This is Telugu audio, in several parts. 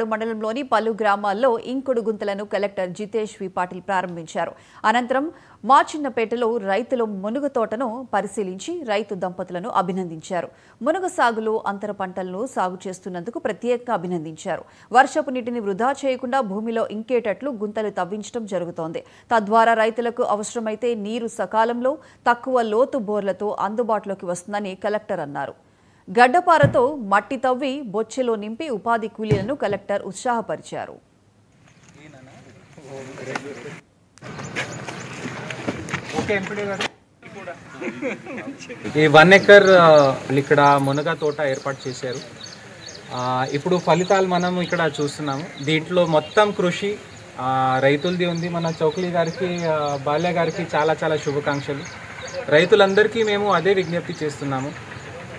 మండలంలోని పలు గ్రామాల్లో ఇంకుడు గుంతలను కలెక్టర్ జితేష్ వి పాటిల్ ప్రారంభించారు. అనంతరం మాచిన్నపేటలో రైతుల మునుగ తోటను పరిశీలించి రైతు దంపతులను అభినందించారు. మునుగ సాగులో అంతర పంటలను సాగు చేస్తున్నందుకు ప్రత్యేకంగా అభినందించారు. వర్షపు నీటిని వృధా చేయకుండా భూమిలో ఇంకేటట్లు గుంతలు తవ్వించడం జరుగుతోంది. తద్వారా రైతులకు అవసరమైతే నీరు సకాలంలో తక్కువ లోతు బోర్లతో అందుబాటులోకి వస్తుందని కలెక్టర్ అన్నారు. గడ్డపారతో మట్టి తవ్వి బొచ్చెలో నింపి ఉపాధి కూలీలను కలెక్టర్ ఉత్సాహపరిచారు. ఈ 1 ఎకర్ ఇక్కడ మునగ తోట ఏర్పాటు చేశారు. ఇప్పుడు ఫలితాలు మనం ఇక్కడ చూస్తున్నాము. దీంట్లో మొత్తం కృషి రైతులది ఉంది. మన చౌక్లీ గారికి, బాల్య గారికి చాలా చాలా శుభాకాంక్షలు. రైతులందరికీ మేము అదే విజ్ఞప్తి చేస్తున్నాము.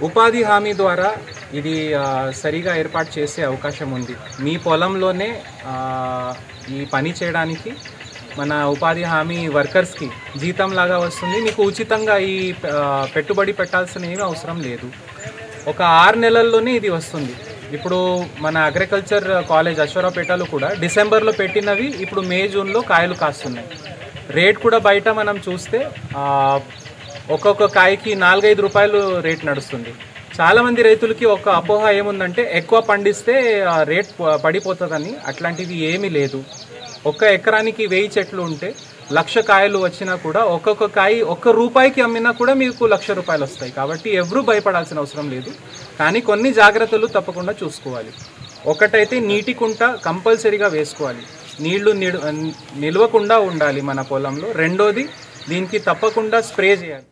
ఉపాధి హామీ ద్వారా ఇది సరిగా ఏర్పాటు చేసే అవకాశం ఉంది. మీ పొలంలోనే ఈ పని చేయడానికి మన ఉపాధి హామీ వర్కర్స్కి జీతం లాగా వస్తుంది. మీకు ఉచితంగా ఈ పెట్టుబడి పెట్టాల్సిన ఏమీ అవసరం లేదు. ఒక 6 నెలల్లోనే ఇది వస్తుంది. ఇప్పుడు మన అగ్రికల్చర్ కాలేజ్ అశ్వరావుపేటలో కూడా డిసెంబర్లో పెట్టినవి ఇప్పుడు మే జూన్లో కాయలు కాస్తున్నాయి. రేట్ కూడా బయట మనం చూస్తే ఒక్కొక్క కాయకి 4-5 రూపాయలు రేట్ నడుస్తుంది. చాలామంది రైతులకి ఒక అపోహ ఏముందంటే ఎక్కువ పండిస్తే రేట్ పడిపోతుందని. అట్లాంటిది ఏమీ లేదు. ఒక్క ఎకరానికి 1000 చెట్లు ఉంటే 1,00,000 కాయలు వచ్చినా కూడా ఒక్కొక్క కాయ ₹1 అమ్మినా కూడా మీకు ₹1,00,000 వస్తాయి. కాబట్టి ఎవరూ భయపడాల్సిన అవసరం లేదు. కానీ కొన్ని జాగ్రత్తలు తప్పకుండా చూసుకోవాలి. ఒకటైతే నీటి కుంట కంపల్సరీగా వేసుకోవాలి. నీళ్లు నిల్వకుండా ఉండాలి మన పొలంలో. రెండోది దీనికి తప్పకుండా స్ప్రే చేయాలి.